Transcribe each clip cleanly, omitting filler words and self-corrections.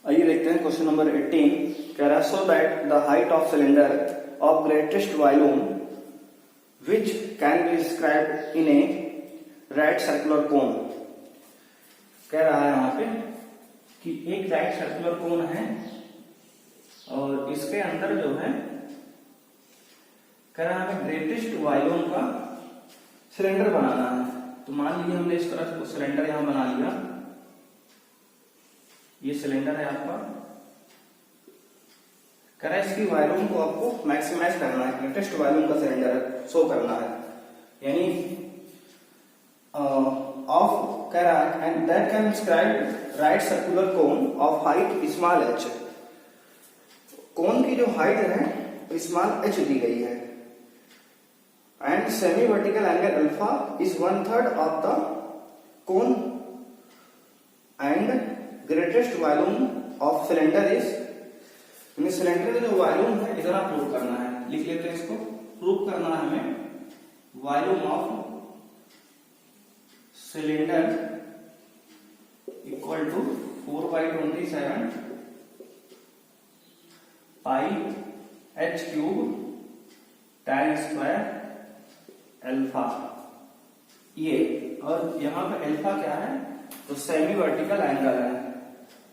आइए देखते हैं क्वेश्चन नंबर 18। कह रहा है so that the height of cylinder of greatest volume which can be described in a right circular कोन। कह रहा है यहाँ पे कि एक राइट सर्कुलर कोन है और इसके अंदर जो है कह रहा है ग्रेटेस्ट वॉल्यूम का सिलेंडर बनाना है। तो मान लीजिए हमने इस तरह से सिलेंडर यहां बना लिया, ये सिलेंडर है आपका। कह रहा है इसकी वॉल्यूम को आपको मैक्सिमाइज करना है, ग्रेटेस्ट वॉल्यूम का सिलेंडर शो करना है, यानी ऑफ कह रहा है and that can describe right circular cone of height small h. Cone की जो हाइट है स्मॉल एच दी गई है and semi-vertical angle alpha is 1/3 of the cone and greatest volume of cylinder is, यानी सिलेंडर का जो वॉल्यूम है इतना प्रूव करना है। लिख लेते हैं इसको, प्रूव करना है हमें volume of cylinder equal to 4/27 pi h cube tan square alpha. ये और यहाँ पे अल्फा क्या है तो सेमी वर्टिकल एंगल है।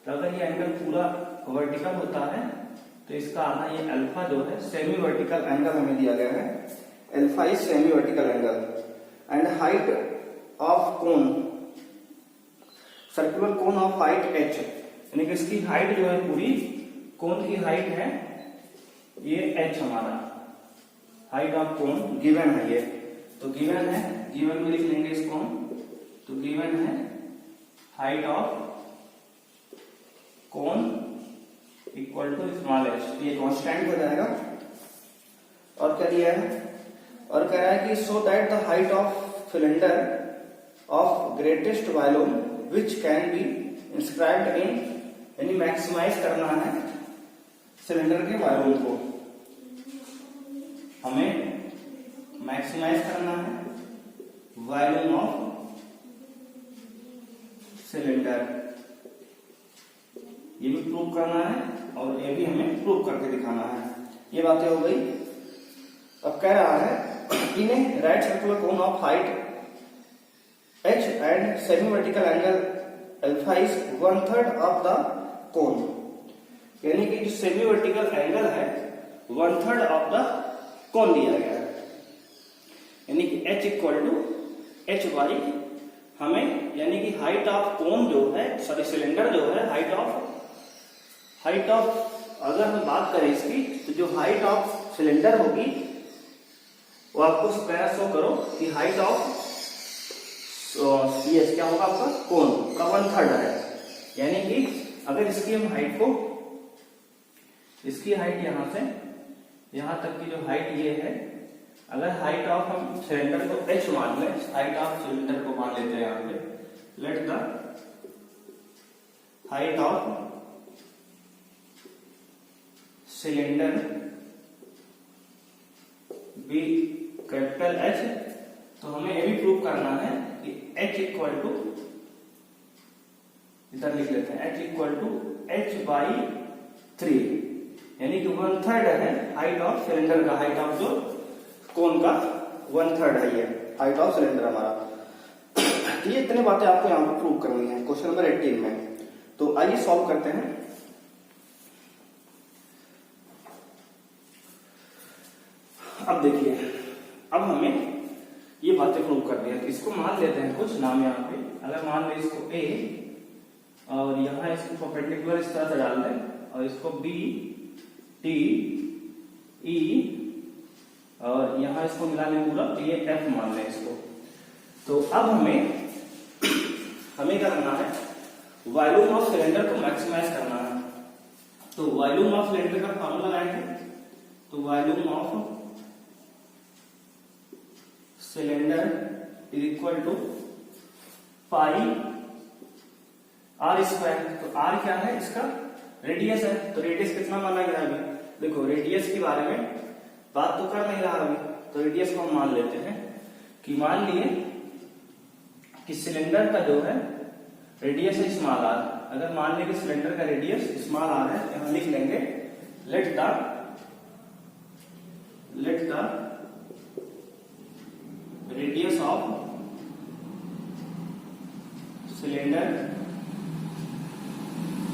तो अगर ये एंगल पूरा वर्टिकल होता है तो इसका आधा ये अल्फा जो है सेमी वर्टिकल एंगल हमें दिया गया है। Alpha is semi vertical angle and height of cone circular cone of height H, यानी कि इसकी हाइट जो है पूरी कोन की हाइट है ये एच, हमारा हाइट ऑफ कोन गिवन है ये। तो गिवन है, गिवन में लिख लेंगे इसको हम। तो गिवन है height of cone equal to small H, ये कांस्टेंट हो जाएगा। और क्या दिया है, और कह रहा है कि so that the height of cylinder of greatest volume which can be inscribed in, यानी मैक्सिमाइज करना है सिलेंडर के वॉल्यूम को, हमें मैक्सिमाइज करना है वॉल्यूम ऑफ सिलेंडर, ये भी प्रूव करना है और ये भी हमें प्रूव करके दिखाना है। ये बातें हो गई। अब कह रहा है in a right circular cone of height h and semi vertical angle alpha is 1/3 of the cone, यानी कि जो सेमी वर्टिकल एंगल है 1/3 ऑफ द कोन दिया गया है, यानी कि h equal to H Y हमें, यानी कि हाइट ऑफ कोन जो है सॉरी सिलेंडर जो है हाइट ऑफ अगर हम बात करें इसकी तो जो हाइट ऑफ सिलेंडर होगी वो आपको स्क्वायर शो करो कि हाइट ऑफ ये क्या होगा आपका कोन का 1/3 है, यानी कि अगर इसकी हम हाइट को, इसकी हाइट यहां से यहां तक की जो हाइट ये है, अगर हाइट ऑफ हम सिलेंडर को h मान लें, हाइट ऑफ सिलेंडर को मान लेते हैं यहाँ पे, let the height of cylinder be capital H। तो हमें ये भी प्रूव करना है कि h इक्वल टू, इधर लिख लेते हैं h इक्वल टू h/3, यानी कि 1/3 है हाइट ऑफ सिलेंडर का, हाइट ऑफ जो कोन का 1/3 है ये हाइट ऑफ सिलेंडर हमारा। तो ये इतनी बातें आपको यहाँ पर प्रूव करनी है क्वेश्चन नंबर 18 में। तो आइए सॉल्व करते हैं। अब देखिए, अब हमें ये बातें प्रूव करनी है। इसको मान लेते हैं कुछ नाम यहाँ पे, अगर मान लें इसको A और यहाँ इसको परपेंडिकुलर इस तरह से डाल दें और इसको B T E और यहां इसको मिला लें पूरा, तो ये F मान लें इसको। तो अब हमें क्या करना है, वॉल्यूम ऑफ सिलेंडर को मैक्सिमाइज करना है। तो वॉल्यूम ऑफ सिलेंडर का फॉर्मूला लगाएंगे, तो volume of cylinder is equal to pi r square. तो r क्या है, इसका रेडियस है। तो रेडियस कितना माना गया अभी, देखो रेडियस के बारे में बात तो कर नहीं रहा अभी, तो रेडियस को हम मान लेते हैं कि मान लिए कि सिलेंडर का जो है रेडियस है स्मॉल r, अगर मान लें कि सिलेंडर का रेडियस स्मॉल आर है, यहां लिख लेंगे let the radius of cylinder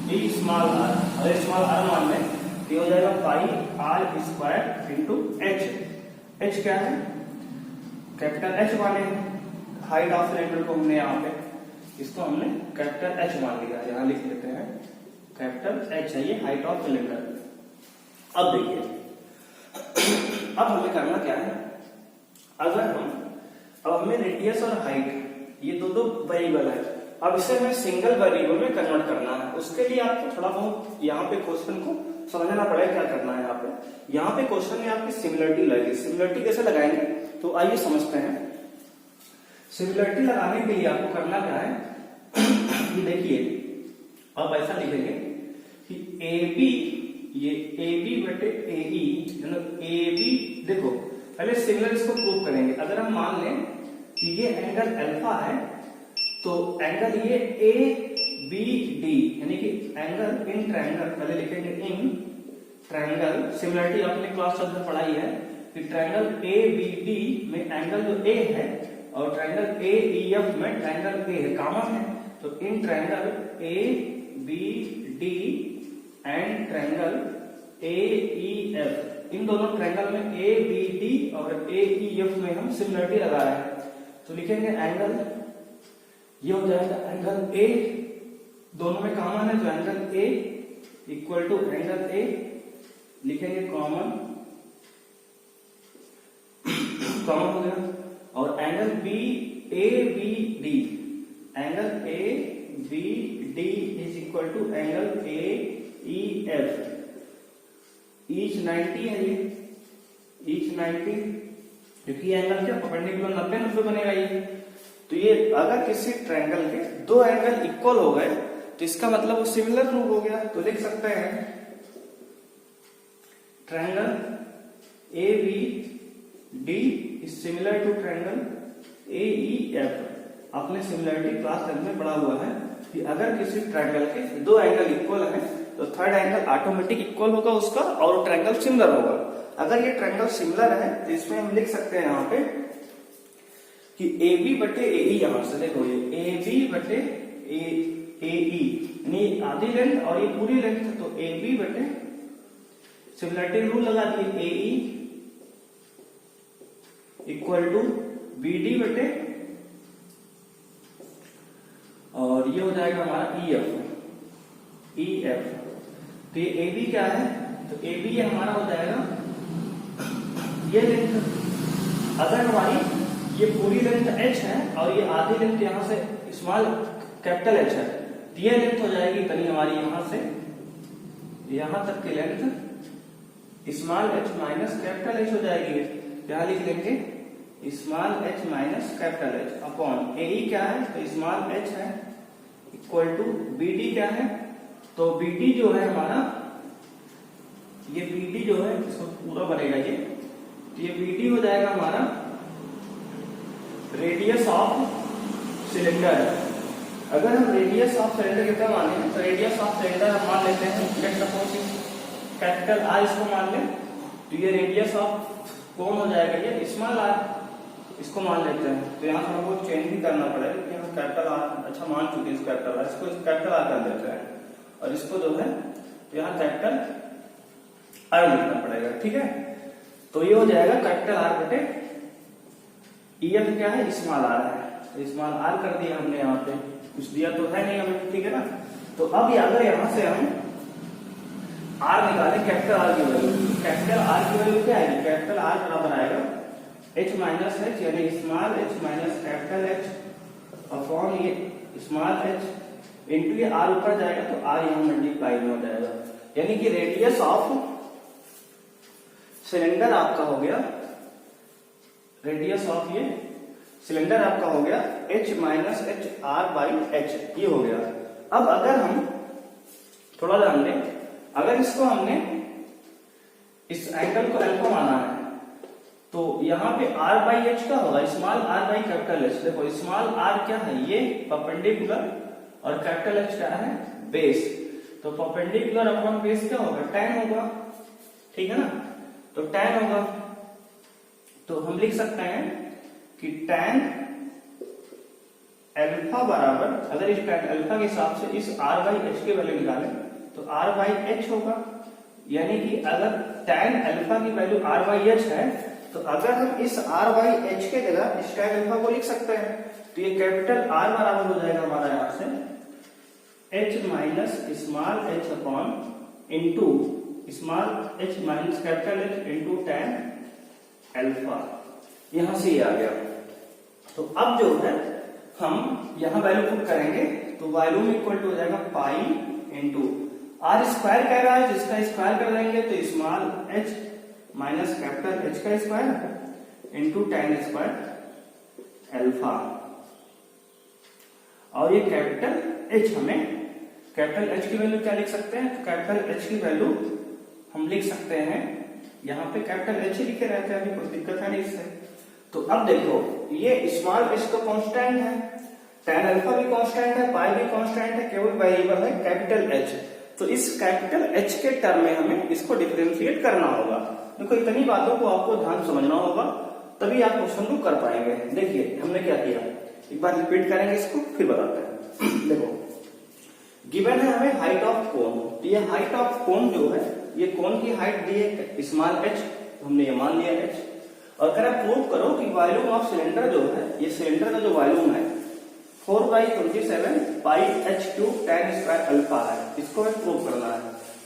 be small r. अगर स्मॉल आर मान लें तो हो जाएगा pi r square into h. H क्या है? कैपिटल एच माने हाइट ऑफ सिलेंडर को हमने यहाँ पे, इसको हमने कैपिटल एच मान लिया, यहाँ लिख लेते हैं कैपिटल एच है ये हाइट ऑफ सिलेंडर। अब देखिए, अब हमें करना क्या है, अब हमें रेडियस और हाइट ये दो वेरिएबल है, अब इसे हमें सिंगल वेरिएबल में कन्वर्ट करना है। उसके लिए आपको थोड़ा बहुत यहाँ पे क्वेश्चन को समझना पड़ेगा क्या करना है। यहाँ पे क्वेश्चन में आपकी सिमिलरिटी लगेगी। सिमिलरिटी कैसे लगाएंगे तो आइए समझते हैं। सिमिलरिटी लगाने के लिए आपको करना क्या है, देखिए आप ऐसा लिखेंगे कि AB, ये AB बटे AE, AB, देखो पहले सिमिलर इसको प्रूव करेंगे। अगर हम मान लें कि ये एंगल अल्फा है तो एंगल ये ABD यानी कि एंगल इन ट्रायंगल, पहले लिखेंगे इन ट्रायंगल। सिमिलरिटी आपने क्लास 12 में पढ़ाई है कि ट्रायंगल ABD में एंगल जो A है और ट्रायंगल AEF में ट्रायंगल A है, कॉमन है। तो in triangle ABD and triangle AEF, इन दोनों ट्रायंगल में ABD और AEF में हम सिमिलरिटी लगा रहे हैं। तो लिखेंगे एंगल, ये हो जाएगा एंगल A, दोनों में कॉमन है तो angle A equal to angle A लिखेंगे कॉमन हो गया। और angle B ABD, angle ABD is equal to angle AEF, each 90 है ये, ईच 90, क्योंकि एंगल क्या परपेंडिकुलर 90 बनेगा ये। तो ये अगर किसी ट्रायंगल के दो एंगल इक्वल हो गए तो इसका मतलब वो सिमिलर प्रूव हो गया। तो लिख सकते हैं triangle ABD is similar to triangle AEF। आपने सिमिलरिटी क्लास 10 में पढ़ा हुआ है कि अगर किसी ट्रायंगल के दो एंगल इक्वल है तो थर्ड एंगल ऑटोमेटिक इक्वल होगा उसका और ट्रायंगल सिमिलर होगा। अगर ये ट्रायंगल सिमिलर है तो इसमें हम लिख सकते हैं यहाँ पे कि AB बटे AE, यहां से देखो ये AB बटे AE यानी आधी लेंथ और ये पूरी लेंथ, तो AB बटे सिमिलरिटी रूल लगा दिए AE इक्वल टू BD बटे, और ये हो जाएगा हमारा EF। तो ये AB क्या है, तो AB ये हमारा हो जाएगा ये लेंथ। अगर हमारी ये पूरी लेंथ h है और ये आधी लेंथ यहां से स्मॉल कैपिटल H है, तो ये लेंथ हो जाएगी इतनी हमारी, यहां से यहां तक की length small h minus capital H हो जाएगी। यहां लिख लेंगे small h minus capital H upon AE क्या है, तो स्मॉल h है इक्वल टू BD क्या है, तो BD जो है हमारा, ये BD जो है इसको पूरा बनेगा ये, तो ये BD हो जाएगा हमारा रेडियस ऑफ सिलेंडर। अगर हम रेडियस ऑफ सिलेंडर कितना माने तो रेडियस ऑफ सिलेंडर हम मान लेते हैं लेट सपोज कैपिटल R, इसको मान लें तो ये रेडियस ऑफ कौन हो जाएगा, ये स्मॉल r, इसको मान लेते हैं। तो यहाँ से हमको चेंज भी करना पड़ेगा क्योंकि हम कैपिटल R अच्छा मान चुके हैं, इस कैपिटल R इसको कैपिटल R कर देते हैं और इसको जो है तो यहाँ कैपिटल R लिखना पड़ेगा, ठीक है। तो ये हो जाएगा कैपिटल R बटे EF क्या है, स्मॉल r है, तो स्मॉल r कर दिया हमने, यहाँ पे कुछ दिया तो है नहीं हमें, ठीक है ना। तो अब अगर यहाँ से हम r निकाले कैपिटल R की वैल्यू, कैपिटल R की वैल्यू क्या आएगी, कैपिटल R बराबर आएगा h माइनस h यानी small h minus capital H upon ये स्मॉल h इंटू ये r ऊपर जाएगा तो r यहाँ मल्टीप्लाई में हो जाएगा। यानी कि रेडियस ऑफ सिलेंडर आपका हो गया, रेडियस ऑफ ये सिलेंडर आपका हो गया h minus h r by h, ये हो गया। अब अगर हम थोड़ा ध्यान दें, अगर इसको हमने इस एंगल को अल्फा माना है तो यहाँ पे r बाई h का होगा small r by capital H। देखो स्मॉल r क्या है, ये परपेंडिकुलर और कैपिटल H क्या है बेस, तो परपेंडिकुलर अपॉन बेस क्या होगा, tan होगा, ठीक है ना। तो tan होगा, तो हम लिख सकते हैं कि tan अल्फा बराबर, अगर इस tan अल्फा के हिसाब से इस r बाई h की वैल्यू निकालें तो r बाई h होगा, यानी कि अगर tan अल्फा की वैल्यू r बाई h है तो अगर हम इस r बाई h के जगह इस tan अल्फा को लिख सकते हैं तो ये कैपिटल R बराबर हो जाएगा हमारा यहां से h minus small h upon into small h minus capital H into tan alpha, यहां से ये आ गया। तो अब जो है हम यहां वैल्यू पुट करेंगे तो वॉल्यूम इक्वल टू हो जाएगा पाई इंटू r स्क्वायर कह रहा है, जिसका स्क्वायर कर देंगे तो small h minus capital H का square into tan square alpha, और ये कैपिटल H, हमें कैपिटल H की वैल्यू क्या लिख सकते हैं, तो कैपिटल H की वैल्यू हम लिख सकते हैं, यहाँ पे कैपिटल H ही लिखे रहते हैं, अभी कोई दिक्कत है नहीं इससे। तो अब देखो ये स्मॉल h तो कांस्टेंट है, tan अल्फा भी कांस्टेंट है, पाई भी कांस्टेंट है, केवल वेरिएबल है कैपिटल H। तो इस कैपिटल H के टर्म में हमें इसको डिफरेंशिएट करना होगा। देखो इतनी बातों को आपको ध्यान समझना होगा, तभी आप क्वेश्चन को कर पाएंगे। देखिए हमने क्या किया, एक बार रिपीट करेंगे इसको फिर बताते हैं। देखो गिवन है हमें हाइट ऑफ कोन, तो ये हाइट ऑफ कोन जो है, ये कोन की हाइट दी है स्मॉल h, हमने ये मान लिया h, और अगर आप प्रूव करो कि वॉल्यूम ऑफ सिलेंडर जो है, ये सिलेंडर का जो वॉल्यूम है 4/27 pi h cube tan square alpha है, इसको हमें प्रूव करना है।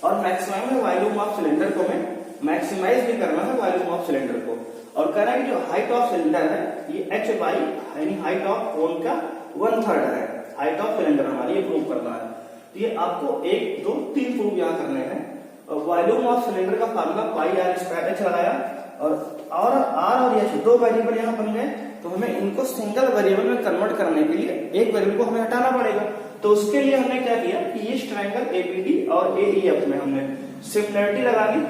और मैक्सिमम है वॉल्यूम ऑफ सिलेंडर को हमें मैक्सिमाइज भी करना है वॉल्यूम ऑफ सिलेंडर को, और कह रहा है कि जो हाइट ऑफ सिलेंडर है ये h बाई यानी हाइट ऑफ कोन का 1/3 है, हाइट ऑफ सिलेंडर हमारी, ये प्रूव करना है। तो ये आपको 1 2 3 प्रूव यहाँ करने हैं। वॉल्यूम ऑफ सिलेंडर का फार्मूला पाई r स्क्वायर h लगाया, और r और h दो वेरिएबल यहाँ बन गए, तो हमें इनको सिंगल वेरिएबल में कन्वर्ट करने के लिए एक वेरिएबल को हमें हटाना पड़ेगा। तो उसके लिए हमने क्या किया कि इस ट्रायंगल ABD और AEF में हमने सिमिलरिटी लगा ली,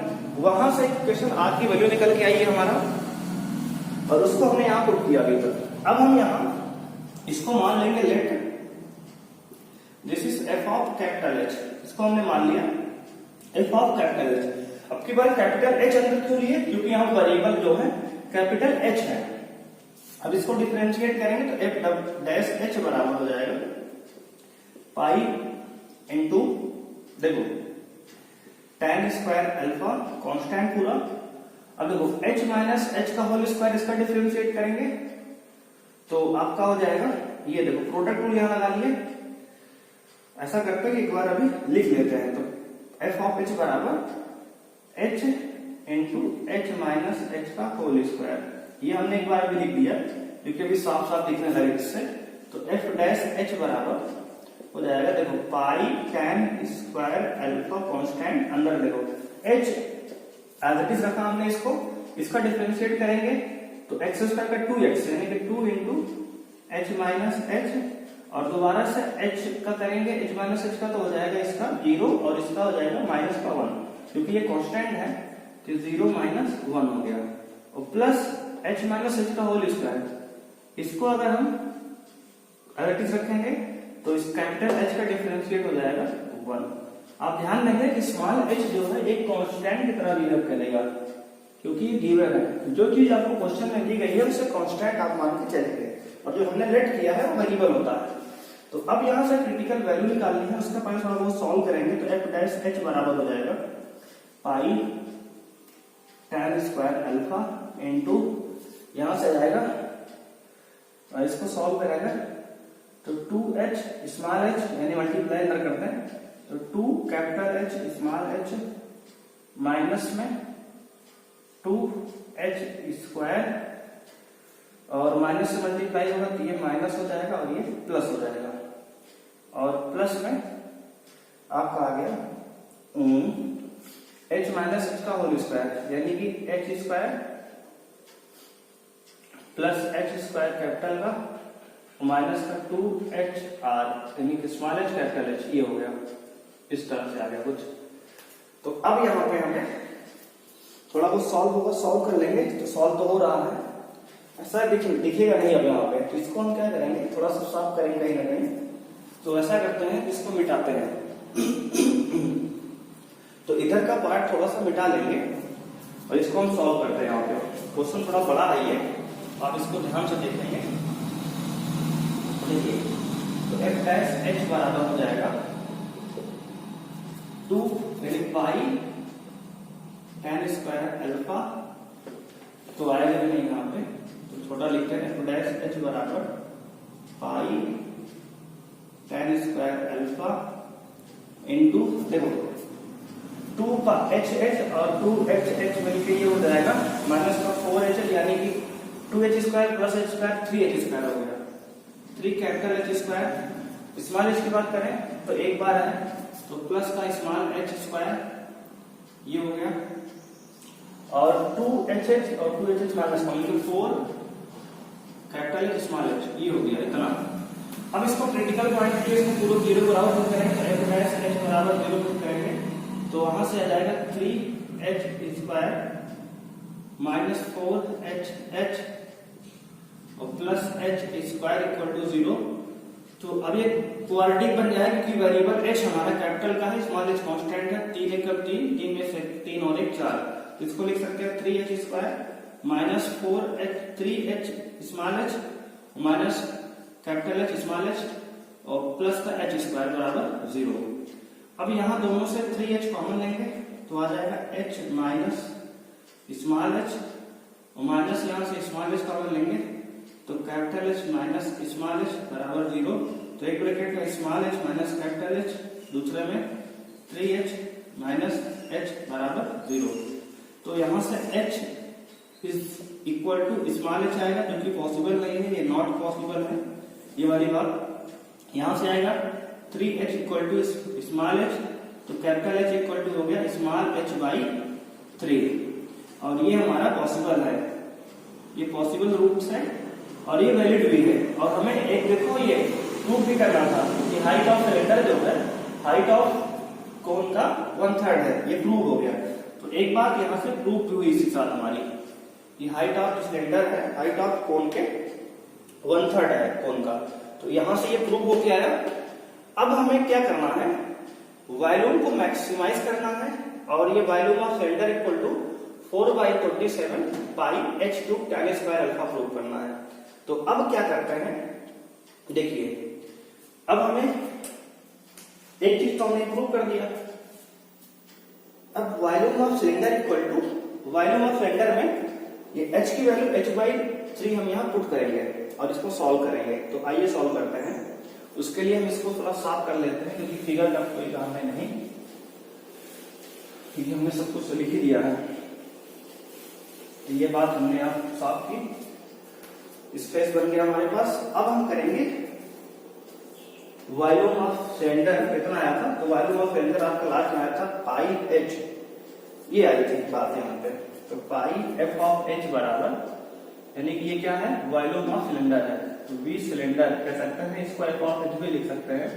वहां से इक्वेशन r की वैल्यू निकल के आई है हमारा, और उसको हमने यहाँ पुट किया अभी तक। अब हम यहाँ इसको मान लेंगे let this is f of capital H, इसको हमने मान लिया f ऑफ कैपिटल H। अब की बार कैपिटल H अंदर क्यों लिए, क्योंकि यहाँ वेरिएबल जो है कैपिटल H है। अब इसको डिफरेंशिएट करेंगे तो f डैश h बराबर हो जाएगा पाई इंटू, देखो tan स्क्वायर अल्फा कांस्टेंट पूरा। अब देखो h माइनस h का होल स्क्वायर, इसका डिफरेंशिएट करेंगे तो आपका हो जाएगा, ये देखो प्रोडक्ट रूल यहां लगा लिए। ऐसा करते हैं कि एक बार अभी लिख लेते हैं, तो f ऑफ h बराबर h into h minus h का होल स्क्वायर, ये हमने एक बार अभी लिख दिया क्योंकि अभी साफ साफ दिखने लगे इससे। तो f डैश h बराबर हो जाएगा, देखो पाई tan स्क्वायर अल्फा कांस्टेंट, अंदर देखो h एज इट इज रखा हमने इसको, इसका डिफरेंशिएट करेंगे तो x स्क्वायर का 2x यानी कि 2 इंटू h माइनस h, और दोबारा से h का करेंगे h माइनस h का, तो हो जाएगा इसका 0 और इसका हो जाएगा माइनस का 1, क्योंकि ये कांस्टेंट है तो 0 माइनस 1 हो गया, और प्लस h माइनस h का होल स्क्वायर, इसको अगर हम एज इट इज रखेंगे तो इस कैपिटल H का डिफरेंशिएट हो जाएगा 1। आप ध्यान देंगे कि स्मॉल h जो है एक कांस्टेंट की तरह बिहेव करेगा, क्योंकि ये गिवन है, जो चीज आपको क्वेश्चन में दी गई है उसे कांस्टेंट आप मान के चलेंगे, और जो हमने लेट किया है वो वेरिएबल होता है। तो अब यहां से क्रिटिकल वैल्यू निकालनी है, उसका पहले थोड़ा बहुत सॉल्व करेंगे तो f डैश h बराबर हो जाएगा पाई tan स्क्वायर अल्फा इंटू, यहां से जाएगा और इसको सॉल्व करेंगे तो 2h स्मॉल h यानी मल्टीप्लाई अंदर करते हैं, तो 2 capital H small h minus में 2h स्क्वायर, और माइनस से मल्टीप्लाई होगा तो ये माइनस हो जाएगा और ये प्लस हो जाएगा, और प्लस में आपका आ गया h माइनस h का होल स्क्वायर यानी कि h square plus h square capital का माइनस का 2HR यानी कि स्मॉल h कैपिटल H, ये हो गया, इस तरह से आ गया कुछ। तो अब यहाँ पे हमें थोड़ा बहुत सॉल्व होगा, सॉल्व कर लेंगे, तो सॉल्व तो हो रहा है, ऐसा दिखेगा नहीं अब यहाँ पे, तो इसको हम क्या करेंगे थोड़ा सा साफ करेंगे कहीं ना कहीं। तो ऐसा करते हैं, इसको मिटाते हैं, तो इधर का पार्ट थोड़ा सा मिटा लेंगे और इसको हम सॉल्व करते हैं। यहाँ पे क्वेश्चन थोड़ा बड़ा है ये, आप इसको ध्यान से देखेंगे। देखिए, तो एफ डैश एच बराबर हो जाएगा 2 यानी पाई tan स्क्वायर अल्फा, तो आएगा नहीं यहाँ पे, तो छोटा लिखते हैं एफ डैश एच बराबर pi tan square alpha into, देखो 2h और 2h मिलके ये हो जाएगा माइनस का 4h, यानी कि 2h square plus h square 3h square हो गया। 3 capital H square, small h की बात करें तो एक बार है, तो प्लस का स्मॉल h स्क्वायर ये हो गया, और 2h और 2h माइनस का मतलब 4 कैपिटल H स्मॉल h ये हो गया इतना। अब इसको क्रिटिकल पॉइंट के लिए इसको पूरा 0 बराबर पुट करेंगे, f डैश h बराबर 0 पुट करेंगे, तो वहां से आ जाएगा 3h स्क्वायर माइनस 4h और plus h square equal to 0। तो अब ये क्वाड्रेटिक बन जाएगा क्योंकि वेरिएबल h हमारा कैपिटल का है, स्मॉल h कांस्टेंट है, 3 एक 3 में से 3 और 1 4, तो इसको लिख सकते हैं 3h square minus 4h 3h small h minus capital H small h और प्लस का h स्क्वायर बराबर 0। अब यहाँ दोनों से 3h कॉमन लेंगे तो आ जाएगा h माइनस स्मॉल h और माइनस यहाँ से स्मॉल h कॉमन लेंगे तो capital H minus small h बराबर 0। तो एक ब्रैकेट में small h minus capital H, दूसरे में 3h माइनस h बराबर 0। तो यहाँ से h is equal to small h आएगा, जो कि पॉसिबल नहीं है, ये नॉट पॉसिबल है ये वाली बात। यहाँ से आएगा 3h equal to small h, तो कैपिटल H इक्वल टू हो गया स्मॉल h बाई 3, और ये हमारा पॉसिबल है, ये पॉसिबल रूट्स है और ये वैलिड भी है। और हमें एक देखो ये प्रूफ भी करना था कि हाइट ऑफ सिलेंडर जो है हाइट ऑफ कोन का 1/3 है, ये प्रूव हो गया। तो एक बात यहाँ से प्रूव हुई इसी साथ हमारी, ये हाइट ऑफ सिलेंडर है, हाइट ऑफ कोन के 1/3 है कोन का, तो यहां से ये प्रूव हो के आया। अब हमें क्या करना है, वॉल्यूम को मैक्सिमाइज करना है, और ये volume of cylinder equal to 4/27 pi h³ tan square alpha prove करना है। तो अब क्या करते हैं, देखिए अब हमें एक चीज तो हमने प्रूव कर दिया। अब volume of cylinder equal to volume of cylinder में ये h की वैल्यू h/3 हम यहाँ पुट करेंगे और इसको सॉल्व करेंगे। तो आइए सॉल्व करते हैं। उसके लिए हम इसको थोड़ा साफ कर लेते हैं क्योंकि फिगर का कोई काम है नहीं, क्योंकि हमने सब कुछ लिख ही दिया है। तो ये बात हमने यहाँ साफ की, स्पेस बन गया हमारे पास। अब हम करेंगे वॉल्यूम ऑफ सिलेंडर कितना आया था, तो वॉल्यूम ऑफ सिलेंडर आपका लास्ट में आया था पाई h, ये आई थी बात यहाँ पे। तो पाई f ऑफ h बराबर, यानी कि ये क्या है, वॉल्यूम ऑफ सिलेंडर है, तो v सिलेंडर कह सकते हैं, इसको f ऑफ h भी लिख सकते हैं।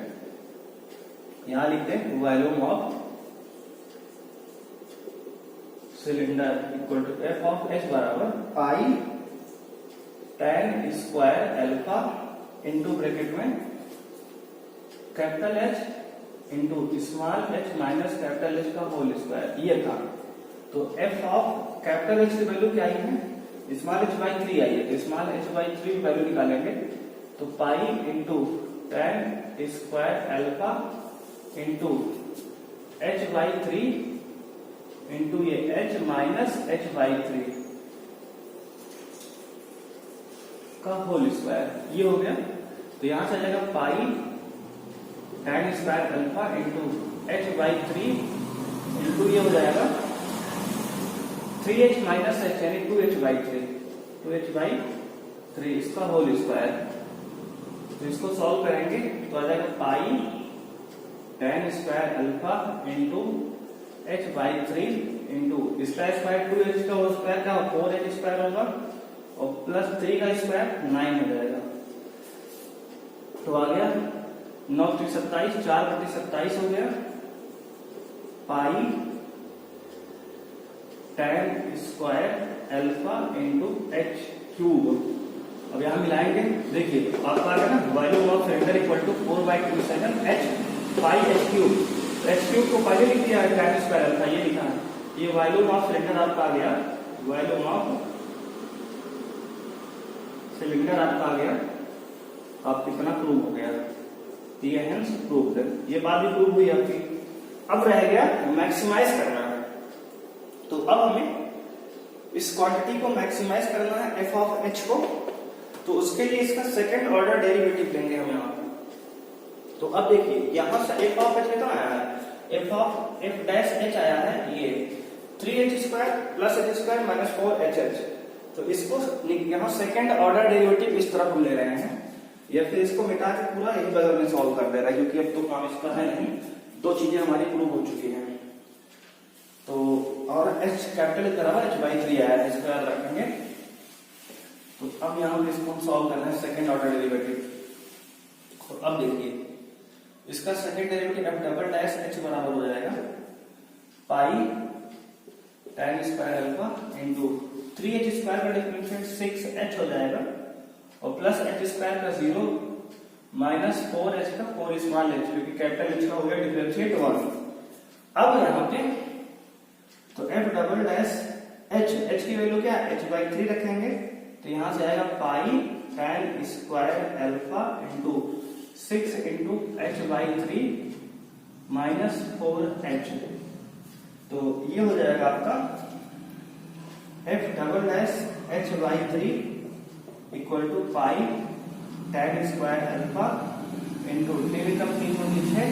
यहां लिखते हैं volume of cylinder equal to f of h बराबर pi tan square alpha into bracket में capital H into small h minus capital H का होल स्क्वायर, ये था। तो f ऑफ कैपिटल H की वैल्यू क्या आई है, स्मॉल h/3 आई है, तो स्मॉल h/3 वैल्यू निकालेंगे तो pi into tan square alpha into h/3 into ये h माइनस h/3 का होल स्क्वायर, ये हो गया। तो यहां से आ जाएगा पाई tan square alpha into h/3 into ये हो जाएगा 3h माइनस h यानी 2h/3 इसका होल स्क्वायर। तो इसको सॉल्व करेंगे तो आ जाएगा पाई tan square alpha into h/3 into इसका स्क्वायर 2h का होल स्क्वायर क्या 4h स्क्वायर होगा और प्लस 3 का स्क्वायर 9 हो जाएगा। तो आ गया 9×27 4/27 हो गया pi tan square alpha into h³। अब यहां मिलाएंगे, देखिए आपका आ गया ना volume of cylinder equal to 4/27 h pi h³। H cube को पहले लिख दिया है tan स्क्वायर अल्फा, ये लिखा है। ये वॉल्यूम ऑफ सिलेंडर आपका आ गया, वॉल्यूम ऑफ सिलेंडर आपका आ गया, आप कितना प्रूव हो गया, ये हेंस प्रूव्ड, ये बात भी प्रूव हुई आपकी। अब रह गया मैक्सिमाइज करना है, तो अब हमें इस क्वांटिटी को मैक्सिमाइज करना है एफ ऑफ एच को, तो उसके लिए इसका सेकंड ऑर्डर डेरिवेटिव लेंगे हम यहाँ पे। तो अब देखिए यहां से एफ ऑफ एच कितना आया है, एफ डैश एच आया है ये 3h² plus h² minus 4hh। तो इसको यहाँ सेकंड ऑर्डर डेरिवेटिव इस तरफ हम ले रहे हैं, या फिर इसको मिटा के पूरा यही बगल में सॉल्व कर दे रहा है, क्योंकि अब तो काम इसका है नहीं, दो चीजें हमारी प्रूव हो चुकी हैं। तो और h कैपिटल की तरह h/3 आया है, इसको याद रखेंगे। तो अब यहाँ पे इसको हम सॉल्व कर रहे हैं सेकंड ऑर्डर डेरिवेटिव। तो अब देखिए इसका second derivative f double dash h बराबर हो जाएगा पाई tan square alpha into 3h² का डिफरेंशिएट 6h हो जाएगा, और प्लस h² का 0 माइनस 4h का 4 स्मॉल h, क्योंकि कैपिटल h का हो गया डिफरेंशिएट 1। अब यहाँ पे तो f डबल डैश h की वैल्यू क्या है, h/3 रखेंगे, तो यहां से आएगा pi tan square alpha into 6 into h/3 minus 4h। तो ये हो जाएगा आपका f double dash h/3 equal to pi tan square alpha into 3 कम 3 होगी 6,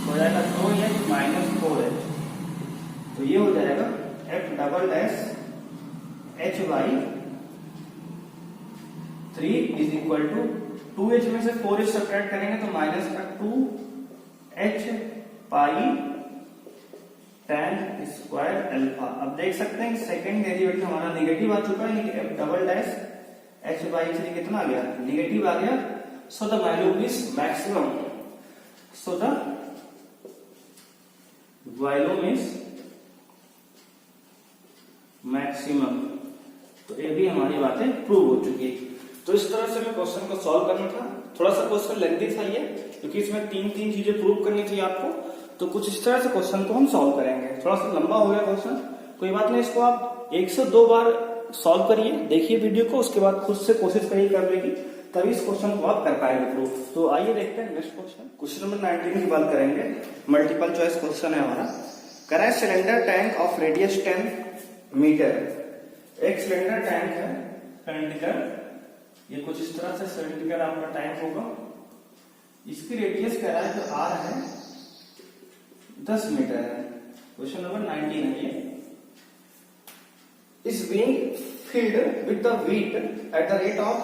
हो जाएगा 2h माइनस 4h। तो ये हो जाएगा f double dash h/3 is equal to 2h में से 4h सब्ट्रैक्ट करेंगे तो माइनस का 2h पाई tan स्क्वायर अल्फा। अब देख सकते हैं कि सेकंड डेरिवेटिव हमारा नेगेटिव आ चुका है, f डबल डैश h/3 कितना आ गया, नेगेटिव आ गया। So the value is maximum, so the volume is maximum. तो ये भी हमारी बातें प्रूव हो चुकी है। तो इस तरह से हमें क्वेश्चन को सॉल्व करना था। थोड़ा सा क्वेश्चन लेंथी था ये, क्योंकि इसमें तीन चीजें प्रूव करनी थी आपको, तो कुछ इस तरह से क्वेश्चन को हम सॉल्व करेंगे। थोड़ा सा लंबा हो गया क्वेश्चन, कोई बात नहीं, इसको आप 1 से 2 बार सॉल्व करिए, देखिए वीडियो को, उसके बाद खुद से कोशिश करिए करने की, तभी इस क्वेश्चन को आप कर पाएंगे प्रूव। तो आइए देखते हैं नेक्स्ट क्वेश्चन। क्वेश्चन नंबर 19 की बात करेंगे, मल्टीपल चॉइस क्वेश्चन है हमारा। करें सिलेंडर टैंक ऑफ रेडियस 10 मीटर। एक सिलेंडर टैंक है सिलेंडर, ये कुछ इस तरह से सिलेंडर आपका टैंक होगा, इसकी रेडियस कह रहा है तो आर है 10 मीटर है। क्वेश्चन नंबर 19 है ये। Is being filled with the water at the rate of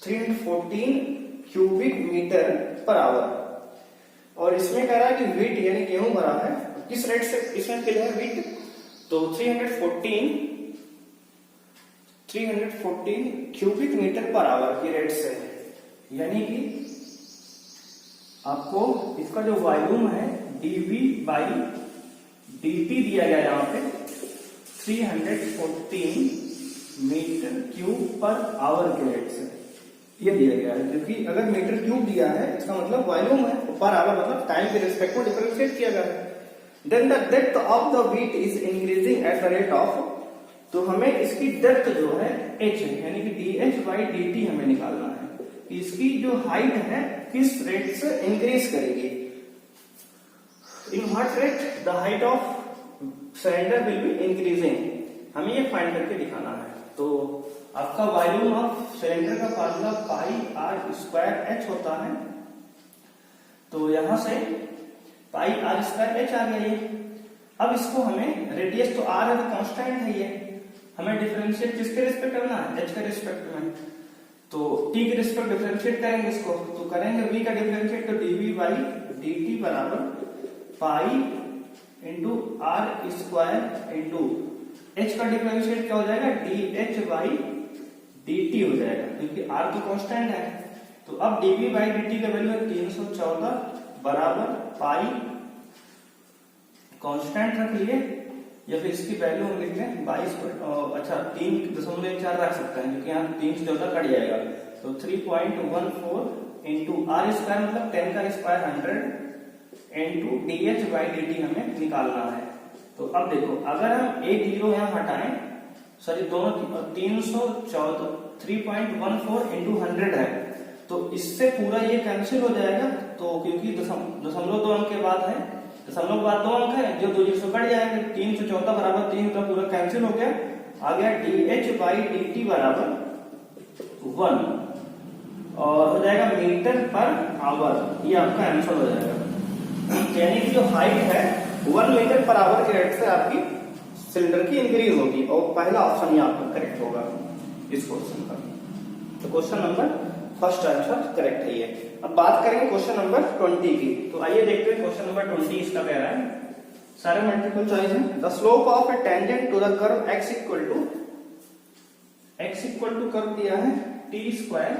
314 cubic metre per hour. और इसमें कह रहा है कि वेट यानी गेहूं भरा है, किस रेट से इसमें फिल है वेट, तो 314 क्यूबिक मीटर पर आवर की रेट से, यानी कि आपको इसका जो वॉल्यूम है dV/dt दिया गया यहाँ पे 314 मीटर क्यूब पर आवर के रेट से ये दिया गया है। क्योंकि अगर मीटर क्यूब दिया है इसका मतलब वॉल्यूम है, पर आवर मतलब टाइम के रिस्पेक्ट में डिफरेंशिएट किया गया है। Then the depth of the water is increasing at the rate of, तो हमें इसकी डेप्थ जो है h है, यानी कि dH/dt हमें निकालना है, इसकी जो हाइट है किस रेट से इंक्रीज करेगी, in what rate the height of cylinder will be increasing, हमें ये फाइंड करके दिखाना है। तो आपका वॉल्यूम ऑफ सिलेंडर का formula pi r square h होता है, तो यहां से पाई आर स्क्वायर एच आ गया ये। अब इसको हमें रेडियस तो आर है तो कांस्टेंट है ये, हमें डिफरेंशिएट किसके रिस्पेक्ट करना है, एच के रिस्पेक्ट में, तो टी के रिस्पेक्ट डिफरेंशिएट करेंगे इसको, तो करेंगे v का डिफरेंशिएट, तो dV/dt बराबर pi into r square into h का डिफरेंशिएट क्या हो जाएगा, dH/dt हो जाएगा, क्योंकि r तो कांस्टेंट है। तो अब dV/dt का वैल्यू है 314 बराबर पाई, कांस्टेंट रख लिए, या फिर इसकी वैल्यू हम लिख लें 22, अच्छा 3.4 रख सकते हैं, क्योंकि यहाँ 3 से 14 कट जाएगा, तो 3.14 इंटू आर स्क्वायर मतलब 10 का square 100 into D H by D T हमें निकालना है। तो अब देखो, अगर हम एक जीरो यहाँ हटाएं, सॉरी दोनों 314 3.14 इंटू 100 है, तो इससे पूरा ये कैंसिल हो जाएगा। तो क्योंकि दशमलव 2 अंक के बाद है, दशमलव के बाद 2 अंक है, जो 2 जीरो से बढ़ जाएंगे, 314 बराबर 3 का पूरा कैंसिल हो गया। आ गया D H by D T बराबर 1 और हो जाएगा मीटर पर आवर। ये आपका आंसर हो जाएगा। यानी कि जो हाइट है 1 मीटर पर आवर के रेट से आपकी सिलेंडर की इंक्रीज होगी, और पहला ऑप्शन ही आपका करेक्ट होगा इस क्वेश्चन का। तो question number first answer correct है ये। अब बात करेंगे क्वेश्चन नंबर 20 की। तो आइए देखते हैं क्वेश्चन नंबर 20 इसका कह रहा है, सारे मल्टीपल चॉइस है। The slope of a tangent to the curve x equal to curve दिया है t square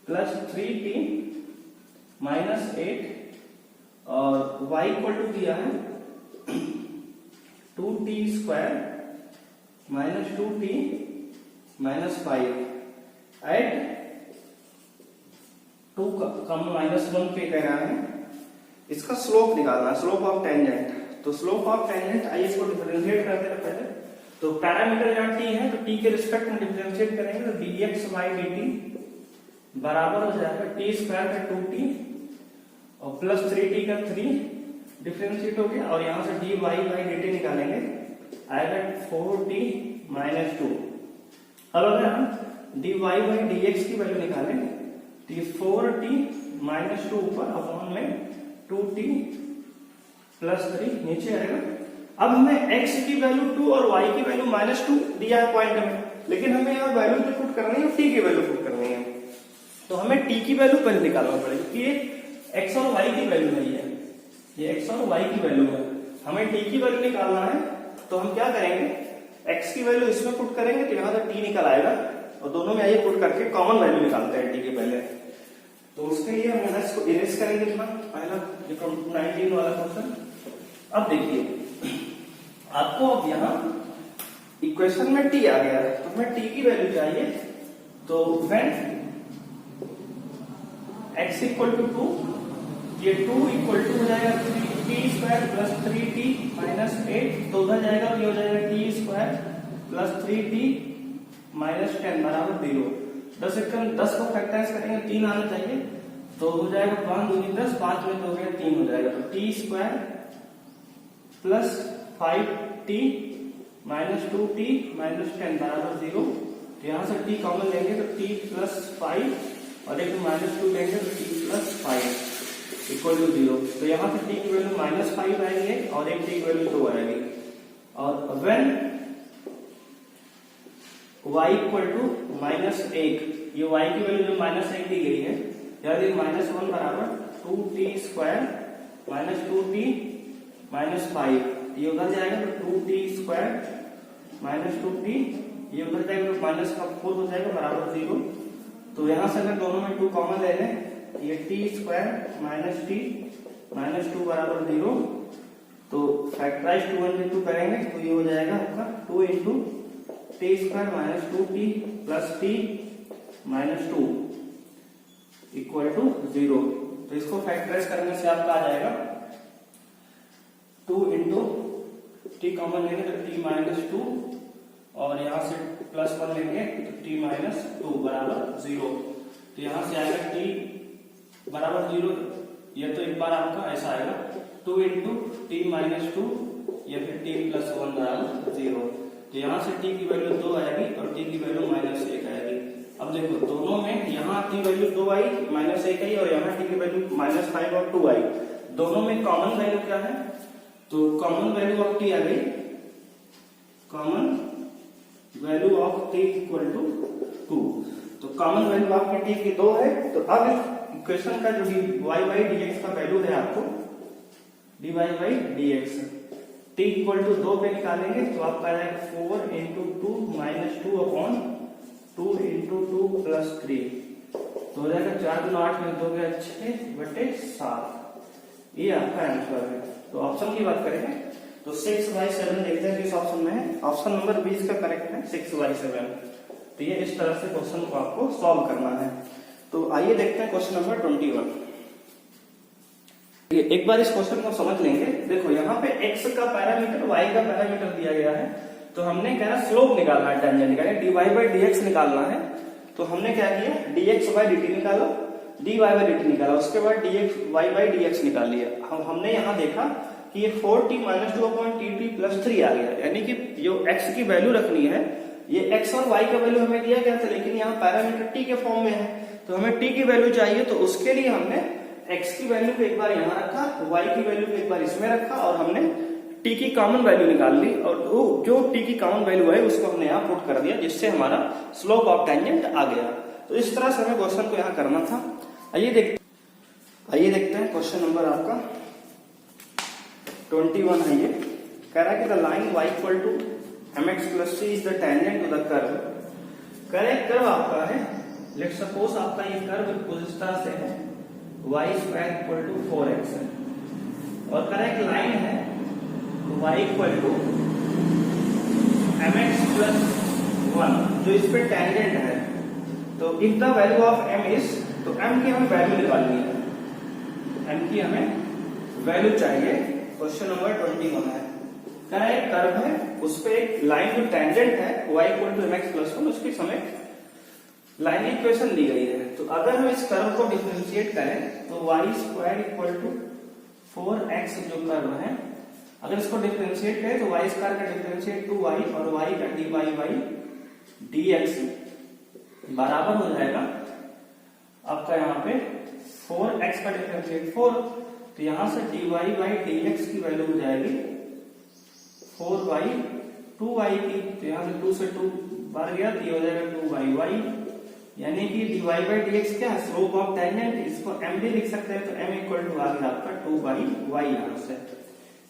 plus 3t minus 8 और y इक्वल टू दिया है 2t square minus 2t minus 5 at 2 कम माइनस 1 पे कह रहा है। इसका स्लोप निकालना है, स्लोप ऑफ टेंजेंट। तो स्लोप ऑफ टेंजेंट, आइए इसको डिफरेंशिएट करते हैं पहले। तो पैरामीटर यहाँ t है, तो t के रिस्पेक्ट में डिफरेंशिएट करेंगे, तो dx बाई dt बराबर हो जाएगा t स्क्वायर का 2t और प्लस 3t का 3 डिफरेंशिएट हो गया, और यहाँ से dy बाई dt निकालेंगे, आएगा 4t माइनस 2। अब अगर हम dy बाई dx की वैल्यू निकालेंगे तो ये 4t माइनस 2 ऊपर अपॉन में 2t प्लस 3 नीचे आएगा। अब हमें x की वैल्यू 2 और y की वैल्यू माइनस 2 दिया है पॉइंट में, लेकिन हमें यहाँ वैल्यू जो पुट करनी है t की वैल्यू पुट करनी है। तो हमें t की वैल्यू पहले निकालना पड़ेगी कि ये x और y की वैल्यू नहीं है, ये x और y की वैल्यू है। हमें t की वैल्यू निकालना है, तो हम क्या करेंगे, x की वैल्यू इसमें पुट करेंगे तो यहाँ से t निकल आएगा, और दोनों में आइए पुट करके कॉमन वैल्यू निकालते हैं t के पहले। तो उसके लिए हम इसको इरेज करेंगे अपना पहला 19 वाला क्वेश्चन। अब देखिए, आपको अब यहाँ इक्वेशन में t आ गया है, तो हमें t की वैल्यू चाहिए। तो व्हेन x इक्वल टू 2, ये 2 इक्वल टू हो जाएगा 3t square plus 3t minus 8, तो उधर जाएगा, ये हो जाएगा t square plus 3t minus 10 बराबर 0। 10 को फैक्टराइज करेंगे 3 आना चाहिए, तो हो जाएगा 5 दूनी 10, 5 में तो हो गया 3 हो जाएगा। तो t square plus 5t minus 2t minus 10 बराबर 0। तो यहाँ से t कॉमन लेंगे तो t प्लस 5 और एक माइनस 2 लेंगे तो t प्लस 5 इक्वल टू 0। तो यहाँ से t की वैल्यू माइनस 5 आएगी और एक t की वैल्यू 2 आएगी। और when y equal to minus 1, ये y की वैल्यू जो माइनस 1 दी गई है, यानी माइनस 1 बराबर 2t square minus 2t minus 5, ये उधर जाएगा तो 2t स्क्वायर माइनस 2t, ये उधर जाएगा तो माइनस का 4 हो जाएगा बराबर 0। तो यहाँ से अगर दोनों में 2 कॉमन ले लें, ये t square minus t minus 2 बराबर 0। तो फैक्टराइज 2 करेंगे तो ये हो जाएगा आपका 2 into t square minus 2t plus t minus 2 equal to 0। तो इसको फैक्टराइज करने से आपका आ जाएगा 2 इंटू टी कॉमन लेंगे तो t माइनस 2 और यहाँ से प्लस 1 लेंगे तो t माइनस 2 बराबर 0। तो यहाँ से आएगा t बराबर 0, ये तो एक बार आपका ऐसा आएगा 2 इंटू टी माइनस 2 या फिर t प्लस 1 बराबर 0। तो यहाँ से t की वैल्यू 2 आएगी और t की वैल्यू माइनस 1 आएगी। अब देखो दोनों में यहाँ t वैल्यू 2 आई माइनस 1 आई और यहाँ t की वैल्यू माइनस 5 और 2 आई। दोनों में कॉमन वैल्यू क्या है, तो कॉमन वैल्यू ऑफ t आ गई, common value of t equal to 2। तो कॉमन वैल्यू आपकी t की 2 है। तो अब इक्वेशन का जो dy बाई dx का वैल्यू है आपको dy by dx t equal to 2 पे निकालेंगे तो आपका आ जाएगा 4 into 2 minus 2 upon 2 into 2 plus 3, तो हो जाएगा 4 गुना 8 में 2 गया 6/7। ये आपका आंसर है। तो ऑप्शन की बात करेंगे तो 6/7 देखते हैं किस ऑप्शन में है। ऑप्शन नंबर 20 का करेक्ट है 6/7। तो ये इस तरह से क्वेश्चन को आपको सॉल्व करना है। तो आइए देखते हैं क्वेश्चन नंबर 21। एक बार इस क्वेश्चन को समझ लेंगे। देखो यहाँ पे x का पैरामीटर y का पैरामीटर दिया गया है, तो हमने क्या है स्लोप निकालना है, टेंजेंट यानी dy बाई dx निकालना है। तो हमने क्या किया, dx बाई dt निकाला, dy बाई dt निकाला, उसके बाद dx y बाई dx निकाल लिया। हमने यहाँ देखा कि ये 4t माइनस 2/tt प्लस 3 आ गया, यानी कि जो x की वैल्यू रखनी है, ये x और y का वैल्यू हमें दिया गया था, लेकिन यहाँ पैरामीटर t के फॉर्म में है, तो हमें t की वैल्यू चाहिए। तो उसके लिए हमने x की वैल्यू को एक बार यहाँ रखा, y की वैल्यू को एक बार इसमें रखा, और हमने t की कॉमन वैल्यू निकाल ली, और जो t की कॉमन वैल्यू है उसको हमने यहाँ पुट कर दिया, जिससे हमारा स्लोप ऑफ टेंजेंट आ गया। तो इस तरह से हमें क्वेश्चन को यहाँ करना था। आइए देखते हैं क्वेश्चन नंबर आपका 21 है। ये कह रहा है कि the line y equal to mx plus c is the tangent to the curve. कह रहे कर्व आपका है, लेट सपोज आपका ये कर्व कुछ इस तरह से है, y square equal to 4x है, और कह रहा है कि लाइन है y equal to mx plus 1 जो इस पे टेंजेंट है। तो if the value of m is, तो m की हमें वैल्यू निकालनी है, m की हमें वैल्यू चाहिए। क्वेश्चन नंबर 21 है, कह रहा है कर्व है, उस पे एक लाइन जो टेंजेंट है y equal to mx plus 1, उसकी समय लाइन इक्वेशन दी गई है। तो अगर हम इस कर्व को डिफरेंशिएट करें तो y square equal to 4x जो कर्व है, अगर इसको डिफरेंशिएट करें तो y स्क्वायर का डिफरेंशिएट 2y और y का dy बाई dx बराबर हो जाएगा आपका यहाँ पे 4x का डिफरेंशिएट 4, तो यहां से dy बाई dx की वैल्यू हो जाएगी 4 बाई 2y की, तो यहां से 2 से 2 बाहर गया, तो ये हो जाएगा 2 बाई y, यानी कि dy बाई dx क्या है, स्लोप ऑफ टेंजेंट। इसको m भी लिख सकते हैं, तो m इक्वल टू आ गया आपका 2 बाई y।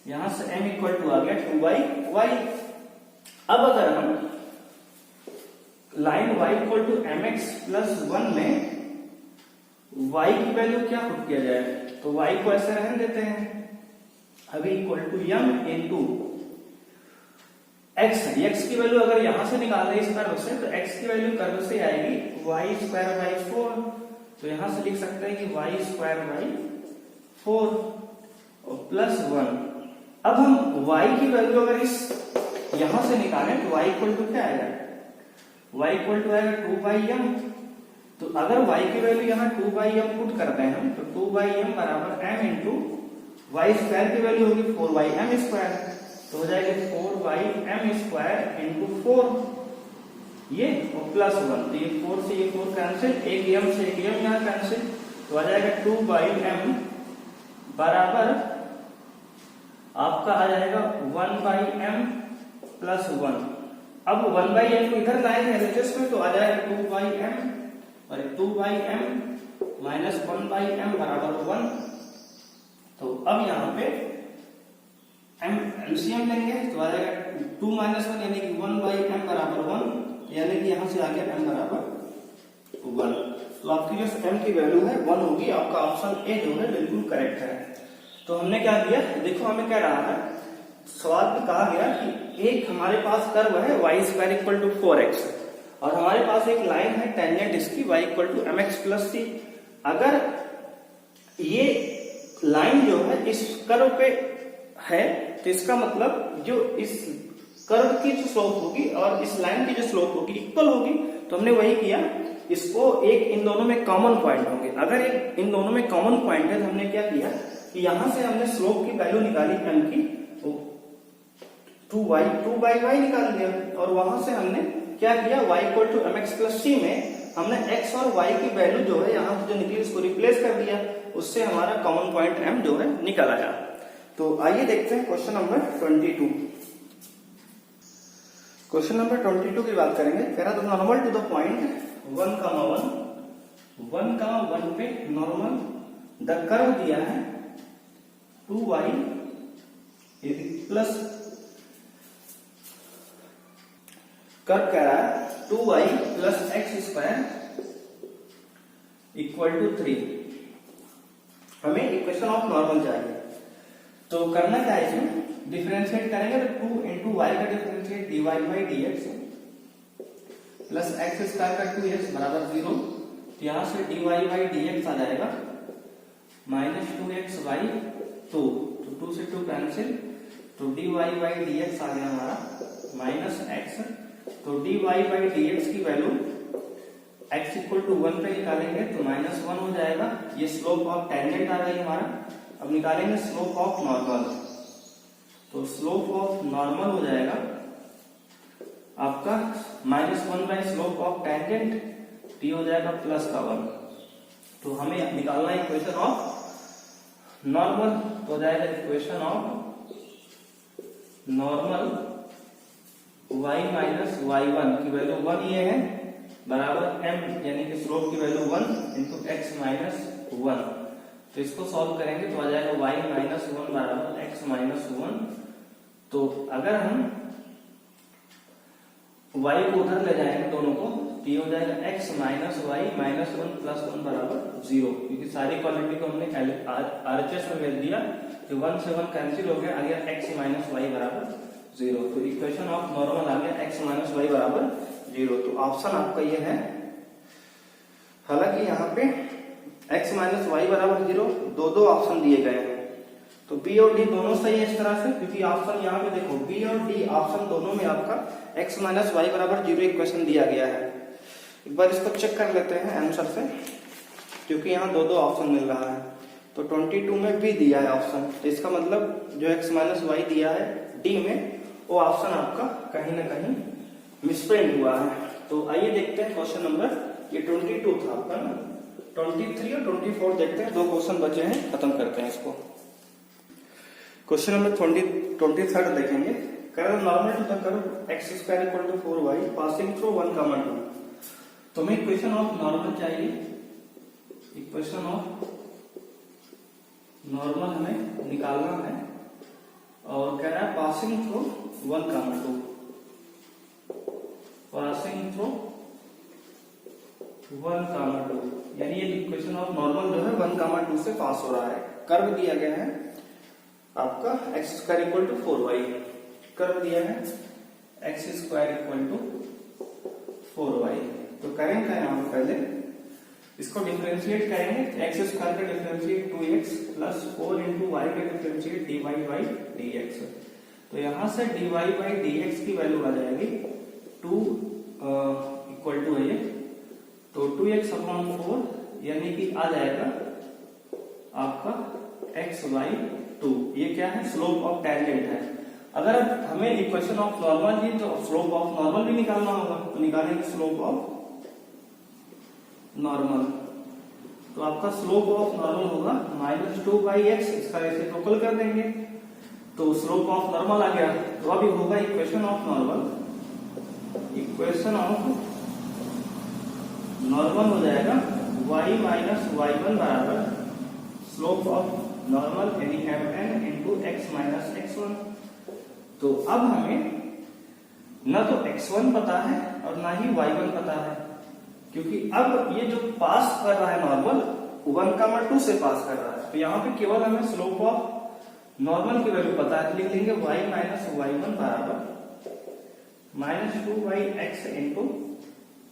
यहां से m इक्वल टू आ गया 2 बाई y। अब अगर हम line y equal to mx plus 1 में y की वैल्यू क्या पुट किया जाए, तो y को ऐसे रहने देते हैं, अभी equal to m into x है। x की वैल्यू अगर यहां से निकाल रहे इस कर्व से, तो x की वैल्यू कर्व से आएगी y स्क्वायर बाई 4, तो यहां से लिख सकते हैं कि y स्क्वायर बाई 4 और प्लस 1। अब हम y की वैल्यू अगर इस यहां से निकालें तो y इक्वल टू क्या आएगा, y इक्वल टू आएगा 2 बाई m। तो अगर y की वैल्यू यहाँ 2 बाई m पुट करते हैं हम, तो 2 बाई m बराबर m इंटू वाई स्क्वायर की वैल्यू होगी 4 बाई m स्क्वायर, तो हो जाएगा 4 बाई m स्क्वायर इंटू 4 ये और प्लस 1, तो ये 4 से ये 4 कैंसिल, एक m से एक m यहाँ कैंसिल, तो आ जाएगा 2 बाई m बराबर आपका आ जाएगा 1 बाई m प्लस 1। अब 1 बाई m को इधर लाएंगे एलएचएस में, तो आ जाएगा 2 बाई m और 2 by m minus 1 by m बराबर 1। तो अब यहाँ पे m एलसीएम लेंगे, तो आ जाएगा 2 माइनस 1 यानी कि 1 बाई m बराबर 1, यानी कि यहाँ से आ गया m बराबर 1। तो आपकी जो m की वैल्यू है 1 होगी, आपका ऑप्शन ए जो है बिल्कुल करेक्ट है। तो हमने क्या किया, देखो हमें क्या रहा है, सवाल में कहा गया कि एक हमारे पास कर्व है y square equal to 4x और हमारे पास एक लाइन है टेंजेंट इसकी y equal to mx plus c। अगर ये लाइन जो है इस कर्व पे है, तो इसका मतलब जो इस कर्व की जो स्लोप होगी और इस लाइन की जो स्लोप होगी इक्वल होगी। तो हमने वही किया, इसको एक इन दोनों में कॉमन पॉइंट होंगे। अगर एक इन दोनों में कॉमन पॉइंट है, तो हमने क्या किया कि यहां से हमने स्लोप की वैल्यू निकाली m की, 2 बाई y निकाल दिया, और वहां से हमने क्या किया, y equal to mx plus c में हमने x और y की वैल्यू जो है यहाँ से जो निकली उसको रिप्लेस कर दिया, उससे हमारा कॉमन पॉइंट m जो है निकल आया। तो आइए देखते हैं क्वेश्चन नंबर 22। क्वेश्चन नंबर 22 की बात करेंगे। कह रहा था नॉर्मल टू द पॉइंट 1,1 पे नॉर्मल द कर्व दिया है 2y प्लस कर्व कह रहा है 2y plus x square equal to 3। हमें इक्वेशन ऑफ नॉर्मल चाहिए, तो करना क्या है, इसमें डिफरेंशिएट करेंगे तो 2 इंटू वाई का differentiate dy by dx plus x square का 2x बराबर 0, तो यहां से dy बाई dx आ जाएगा माइनस 2x/2, तो 2 से 2 कैंसिल, तो dy/dx आ गया हमारा माइनस x, तो dy/dx की वैल्यू x इक्वल टू 1 पे निकालेंगे तो -1 हो जाएगा। ये स्लोप ऑफ टेंजेंट आ गई हमारा। अब निकालेंगे स्लोप ऑफ नॉर्मल, तो स्लोप ऑफ नॉर्मल हो जाएगा आपका -1 by slope of tangent, t हो जाएगा +1। तो हमें निकालना है इक्वेशन ऑफ नॉर्मल, तो हो जाएगा equation of normal y minus y1 की वैल्यू 1 ये है बराबर m, यानी कि स्लोप की वैल्यू 1 इंटू x माइनस 1। तो इसको सॉल्व करेंगे तो आ जाएगा y माइनस 1 बराबर x माइनस 1। तो अगर हम y को उधर ले जाएंगे दोनों को, तो ये हो जाएगा x minus y minus 1 plus 1 बराबर 0, क्योंकि सारी क्वांटिटी को हमने RHS में भेज दिया, तो 1 से 1 कैंसिल हो गया, आ गया x माइनस y बराबर 0। तो इक्वेशन ऑफ नॉर्मल आ गया x माइनस y बराबर 0। तो ऑप्शन आपका ये है। हालांकि यहाँ पे x माइनस y बराबर 0 दो ऑप्शन दिए गए हैं, तो B और D दोनों सही है इस तरह से, क्योंकि ऑप्शन यहाँ पे देखो B और D ऑप्शन दोनों में आपका x माइनस y बराबर 0 इक्वेशन दिया गया है। एक बार इसको चेक कर लेते हैं आंसर से, क्योंकि यहाँ दो ऑप्शन मिल रहा है। तो 22 में B दिया है ऑप्शन, तो इसका मतलब जो x माइनस y दिया है D में, वो ऑप्शन आपका कहीं ना कहीं मिसप्रिंट हुआ है। तो आइए देखते हैं क्वेश्चन नंबर, ये 22 था आपका ना, 23 और 24 देखते हैं, 2 क्वेश्चन बचे हैं, खत्म करते हैं इसको। क्वेश्चन नंबर 23 देखेंगे। Curve normal to the curve x square equal to 4y passing through 1, 2। तो हमें इक्वेशन ऑफ नॉर्मल चाहिए, इक्वेशन ऑफ नॉर्मल हमें निकालना है, और कह रहा है पासिंग थ्रू 1, 2, पासिंग थ्रू 1, 2, यानी ये इक्वेशन ऑफ नॉर्मल जो है 1, 2 से पास हो रहा है। कर्व दिया गया है आपका x square equal to 4y, curve दिया है x square equal to 4y। तो करेंगे क्या यहाँ पहले इसको डिफरेंशिएट करेंगे, x स्क्वायर का differentiate 2x plus 4 into y का डिफरेंशिएट dy बाई dx। तो यहां से dy बाई dx की वैल्यू आ जाएगी 2 इक्वल टू है, तो 2x अपॉन 4, यानी कि आ जाएगा आपका x बाई 2। ये क्या है, स्लोप ऑफ टेंजेंट है। अगर हमें इक्वेशन ऑफ नॉर्मल ही, तो स्लोप ऑफ नॉर्मल भी निकालना होगा, तो निकालेंगे स्लोप ऑफ नॉर्मल। तो आपका स्लोप ऑफ नॉर्मल होगा -2 बाई x, इसका रेसिप्रोकल कर देंगे, तो स्लोप ऑफ नॉर्मल आ गया। तो अभी होगा equation of normal, equation of normal हो जाएगा y माइनस y1 बराबर स्लोप ऑफ नॉर्मल यानी mn into x minus x1। तो अब हमें न तो x1 पता है और ना ही y1 पता है, क्योंकि अब ये जो पास कर रहा है नॉर्मल 1, 2 से पास कर रहा है, तो यहाँ पे केवल हमें स्लोप ऑफ नॉर्मल की वैल्यू पता है, तो लिख लेंगे y माइनस y1 बराबर -2 by x into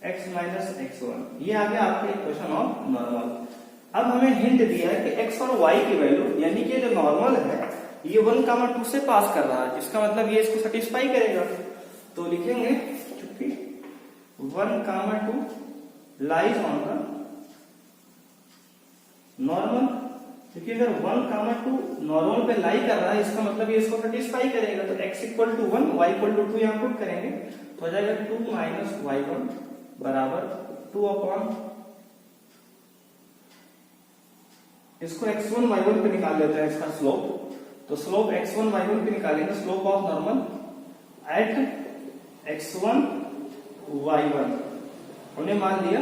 x minus x1। ये आ गया आपका इक्वेशन ऑफ नॉर्मल। अब हमें हिंट दिया है कि x और y की वैल्यू, यानी कि जो नॉर्मल है ये 1, 2 से पास कर रहा है, जिसका मतलब ये इसको सेटिस्फाई करेगा। तो लिखेंगे चूंकि 1, 2 लाइज ऑन द नॉर्मल, क्योंकि अगर 1, 2 नॉर्मल पे लाई कर रहा है, इसका मतलब ये इसको सेटिस्फाई करेगा। तो x equal to 1, y equal to 2 यहाँ पुट करेंगे, तो हो जाएगा 2 माइनस y1 बराबर 2 अपॉन, इसको x1 y1 पे निकाल लेते हैं इसका स्लोप। तो स्लोप x1 y1 पे निकालेंगे, slope of normal at x1 y1। हमने मान लिया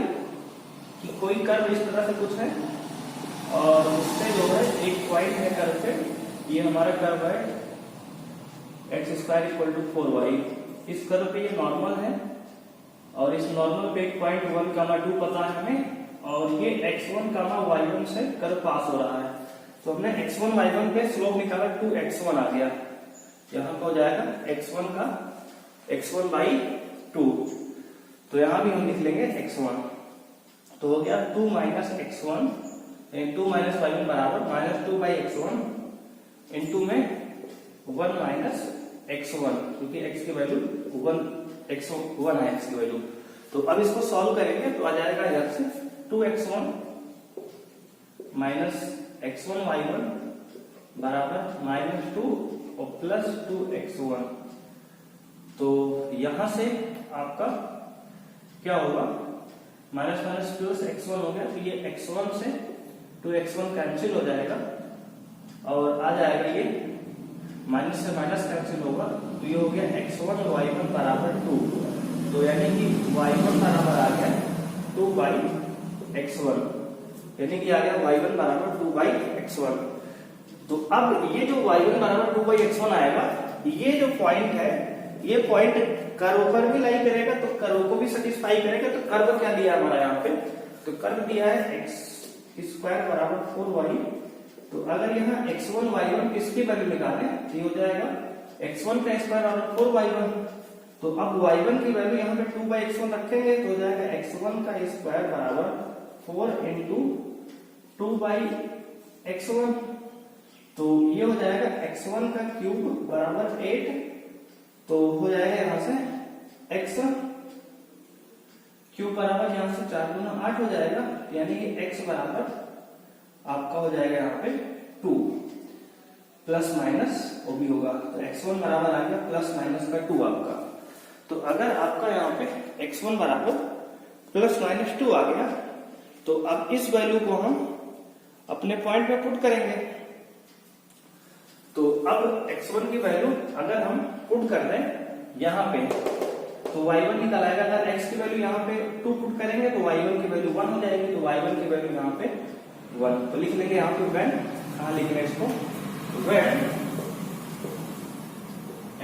कि कोई कर्व इस तरह से कुछ है, और उससे जो है एक पॉइंट है कर्व पे, ये हमारा कर्व है x square equal to 4y। इस कर्व पे ये नॉर्मल है, और इस नॉर्मल पे एक पॉइंट 1, 2 पता है हमें, और ये x1, y1 से कर्व पास हो रहा है। तो हमने x1 y1 पे स्लोप निकाला, 2x1 आ गया, यहाँ पे हो जाएगा x1 बाई 2। तो यहाँ भी हम लिख लेंगे x1, तो हो गया 2 minus x1 two minus y one बराबर minus two by x one into में वन माइनस एक्स वन, क्योंकि एक्स की वैल्यू वन है एक्स की वैल्यू। तो अब इसको सॉल्व करेंगे तो आ जाएगा इधर से two x one minus x one y one बराबर माइनस टू और प्लस टू एक्स वन। तो यहां से आपका क्या होगा, minus minus plus x one हो गया, तो ये एक्स वन से टू एक्स वन कैंसिल हो जाएगा और आ जाएगा ये माइनस से माइनस कैंसिल होगा, तो ये हो गया एक्स वन वाई वन बराबर टू। तो यानी कि वाई वन बराबर आ गया टू बाई एक्स वन, यानी कि आ गया वाई वन बराबर टू बाई एक्स वन। तो अब ये जो वाई वन बराबर टू बाई एक्स वन आएगा, ये जो पॉइंट है ये पॉइंट कर्व पर भी लाई करेगा, तो कर्व को भी सेटिस्फाई करेगा। तो कर्व क्या दिया हमारा यहाँ पे, तो कर्व दिया है एक्स स्क्वायर बराबर 4y। तो अगर यहाँ x1 y1 किसकी वैल्यू निकाले तो ये हो जाएगा x1 का स्क्वायर बराबर 4y1। तो अब y1 की वैल्यू यहाँ पे 2/x1 रखेंगे तो हो जाएगा x1 का स्क्वायर बराबर 4 इंटू 2/x1। तो ये हो जाएगा x1 का क्यूब बराबर 8। तो हो जाएगा यहां से x क्यूब बराबर यहां से 4 गुना 8 हो जाएगा, यानी कि x बराबर आपका हो जाएगा यहाँ पे 2 प्लस माइनस वो भी होगा। तो x1 बराबर आ गया प्लस माइनस का 2 आपका। तो अगर आपका यहाँ पे x1 बराबर प्लस माइनस 2 आ गया, तो अब इस वैल्यू को हम अपने पॉइंट पे पुट करेंगे। तो अब x1 की वैल्यू अगर हम पुट कर दें यहाँ पे तो y1 निकल आएगा। अगर x की वैल्यू यहाँ पे 2 पुट करेंगे तो y1 की वैल्यू 1 हो जाएगी। तो y1 की वैल्यू यहाँ पे 1। तो लिख लेंगे यहाँ पे when, कहाँ लिख रहे हैं इसको, when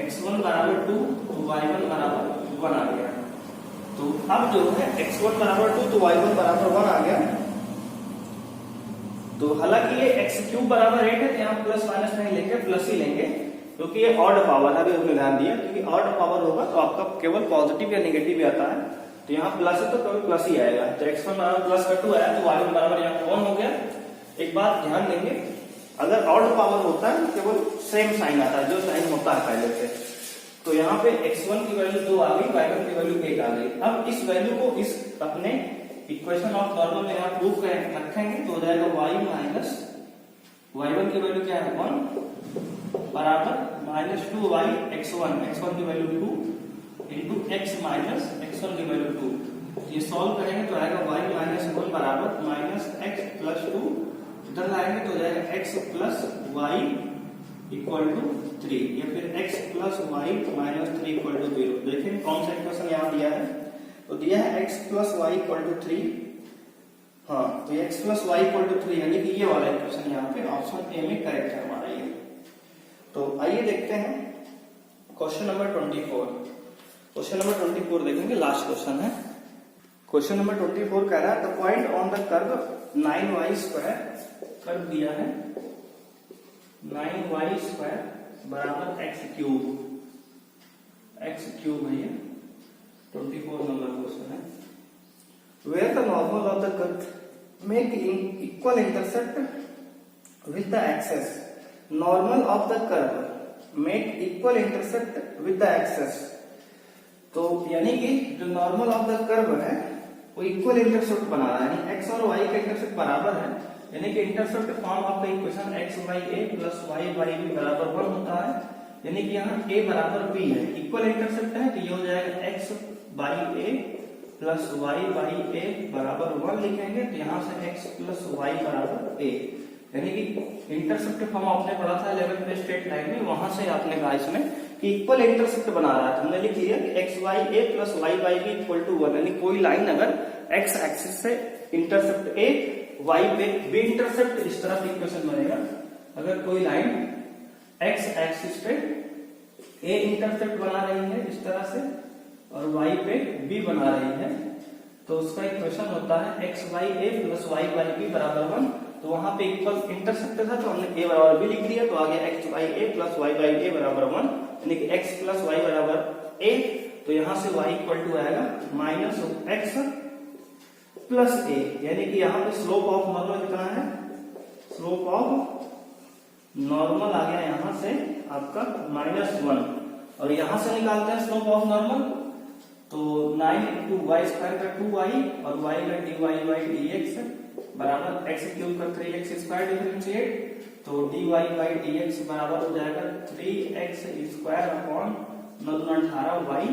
x1 बराबर 2 तो y1 बराबर 1 आ गया। तो अब जो है x1 बराबर 2 तो y1 बराबर 1 आ गया। तो हालांकि ये x क्यूब बराबर 8 है, तो यहाँ प्लस माइनस नहीं लेंगे, प्लस ही लेंगे, क्योंकि ये ऑड पावर है। अभी हमने ध्यान दिया क्योंकि ऑड पावर होगा तो आपका केवल पॉजिटिव या नेगेटिव आता है। तो यहाँ प्लस है तो केवल प्लस ही आएगा। तो x1 बराबर प्लस का 2 आया तो y1 बराबर यहाँ 1 हो गया। एक बात ध्यान देंगे, अगर ऑड पावर होता है तो केवल सेम साइन आता है जो साइन होता है पहले से। तो यहाँ पे x1 की वैल्यू 2 आ गई, y1 की वैल्यू 8 आ गई। अब इस वैल्यू को इस अपने इक्वेशन ऑफ नॉर्मल में यहाँ प्रूव कर रखेंगे तो हो जाएगा y माइनस y1 की वैल्यू क्या है 1 बराबर माइनस 2y x1 की value 2 into x minus x1 की वैल्यू 2। ये सॉल्व करेंगे तो आएगा y माइनस 1 बराबर माइनस x प्लस 2। इधर लाएंगे तो हो जाएगा x plus y equal to 3 या फिर x plus y minus 3 equal to 0। देखिए कौन सा इक्वेशन यहाँ दिया है, तो दिया है x plus y equal to 3। हाँ, तो x plus y equal to 3 यानी कि ये वाला इक्वेशन यहाँ पे ऑप्शन ए में करेक्ट है हमारा ये। तो आइए देखते हैं क्वेश्चन नंबर 24। क्वेश्चन नंबर 24 देखेंगे, लास्ट क्वेश्चन है। क्वेश्चन नंबर 24 कह रहा है the point on the curve 9y square, curve दिया है 9y स्क्वायर बराबर x क्यूब है ये 24 नंबर क्वेश्चन है। Where the normal of the curve make equal intercept with the axis, normal of the curve make equal intercept with the axis। तो यानी कि जो नॉर्मल ऑफ द कर्व है वो इक्वल इंटरसेप्ट बना रहा है, यानी x और y का इंटरसेप्ट बराबर है, यानी कि intercept form of the equation x by a plus y by b बराबर 1 होता है। यानी कि यहाँ a बराबर b है, इक्वल इंटरसेप्ट है, तो ये हो जाएगा x by a plus y by a बराबर 1 लिखेंगे। तो यहाँ से x प्लस y बराबर a, यानी कि इंटरसेप्ट फॉर्म आपने पढ़ा था 11th में स्ट्रेट लाइन में, वहां से आपने कहा इसमें कि इक्वल इंटरसेप्ट बना रहा है। हमने लिख लिया कि x by a plus y by b equal to 1, यानी कोई लाइन अगर x एक्सिस से इंटरसेप्ट a y पे b इंटरसेप्ट, इस तरह से इक्वेशन बनेगा। अगर कोई लाइन x एक्सिस पे a इंटरसेप्ट बना रही है इस तरह से और y पे b बना रही है, तो उसका इक्वेशन होता है x by a plus y by b बराबर 1। तो वहां पे इक्वल इंटरसेप्ट था तो हमने a बराबर b लिख लिया, तो आगे x by a plus y by a बराबर 1, यानी कि x प्लस y बराबर a। तो यहां से y इक्वल टू आएगा माइनस x प्लस a, यानी कि यहाँ पे स्लोप ऑफ नॉर्मल कितना है स्लोप ऑफ नॉर्मल आ गया यहां से आपका -1, और यहां से निकालते हैं स्लोप ऑफ नॉर्मल, तो 9 × y² का 2y और y का dy/dx बराबर x क्यूब का 3x² डिफरेंशिएट, तो dy/dx बराबर हो जाएगा 3x² अपॉन 9 × 18 y,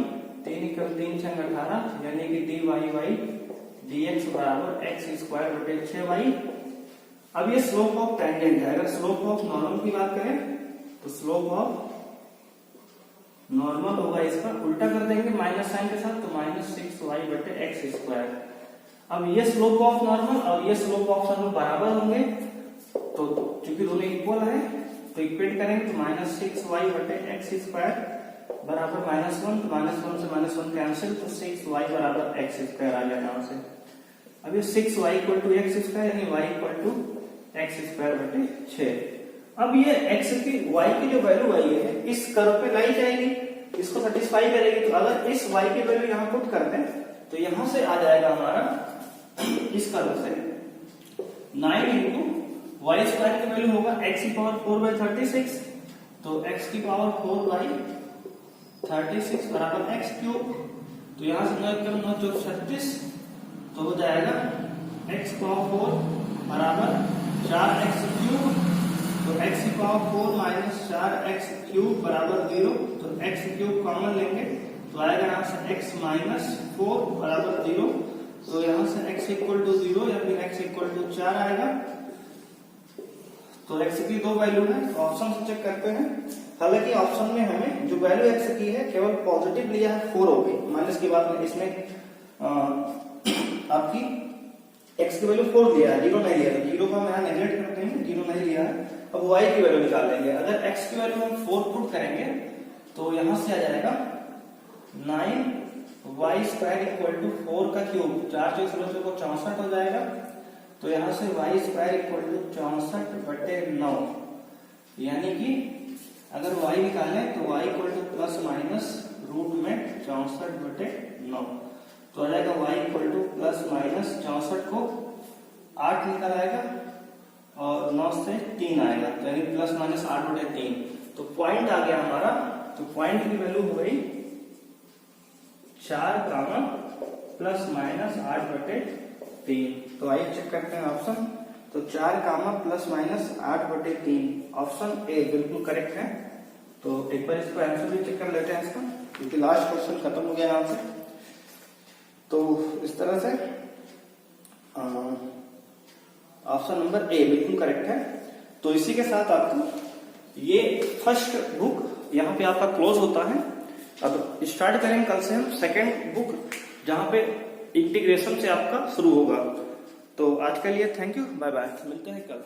3 × 3 = 18, यानी कि dy/dx बराबर x² 6y। अब ये स्लोप ऑफ टेंजेंट है। अगर स्लोप ऑफ नॉर्मल की बात करें तो स्लोप ऑफ नॉर्मल होगा, इसका उल्टा कर देंगे माइनस साइन के साथ, तो -6y/x²। अब ये स्लोप ऑफ नॉर्मल और ये स्लोप ऑफ नॉर्मल बराबर होंगे, तो चूंकि दोनों इक्वल है तो इक्वेट करेंगे, तो -6y/x² बराबर -1, तो -1 से -1 कैंसिल, तो 6y बराबर x² आ गया यहां से। अब ये 6y = x² यानी y = x² 6। अब ये x की y की जो वैल्यू आई है इस कर्व पे लाई जाएगी, इसको सेटिस्फाई करेगी। तो अगर इस y की वैल्यू यहां पुट करते हैं तो यहां से आ जाएगा हमारा इस कर्व से 9 × y² की वैल्यू होगा x⁴/36, तो x⁴/36 बराबर x³। तो यहां से 9 × 9 = 36, तो हो जाएगा x⁴ बराबर 4x³, तो x⁴ - 4x³ बराबर 0, तो x³ कॉमन लेंगे तो आएगा यहां से x - 4 बराबर 0, तो यहां से x = 0 या फिर x = 4 आएगा। तो x की दो वैल्यू है, ऑप्शन से चेक करते हैं। हालांकि ऑप्शन में हमें जो वैल्यू x की है केवल पॉजिटिव लिया है, 4 हो गई, माइनस की बात नहीं, इसमें आपकी x की वैल्यू 4 दिया है, 0 नहीं लिया है, 0 को हम यहाँ नेगलेक्ट करते हैं, 0 नहीं लिया है। अब y की वैल्यू निकाल लेंगे। अगर x की वैल्यू हम 4 पुट करेंगे तो यहां से आ जाएगा 9y² = 4 का क्यूब, 4 × 16 को 64 हो जाएगा, तो यहां से y² = 64/9, यानी कि अगर y निकालें तो y ± रूट में 64/9, तो आ जाएगा y ± 64 को 8 निकल आएगा और 9 से 3 आएगा, तो यानी ±8/3। तो पॉइंट आ गया हमारा, तो पॉइंट की वैल्यू हो गई 4, ±8/3। तो आइए चेक करते हैं ऑप्शन, तो 4, ±8/3 ऑप्शन ए बिल्कुल करेक्ट है। तो एक बार इसको आंसर भी चेक कर लेते हैं इसका, क्योंकि लास्ट क्वेश्चन खत्म हो गया यहां से। तो इस तरह से ऑप्शन नंबर ए बिल्कुल करेक्ट है। तो इसी के साथ आपको ये फर्स्ट बुक यहाँ पे आपका क्लोज होता है। अब स्टार्ट करेंगे कल से हम सेकंड बुक, जहां पे इंटीग्रेशन से आपका शुरू होगा। तो आज के लिए थैंक यू, बाय बाय, मिलते हैं कल।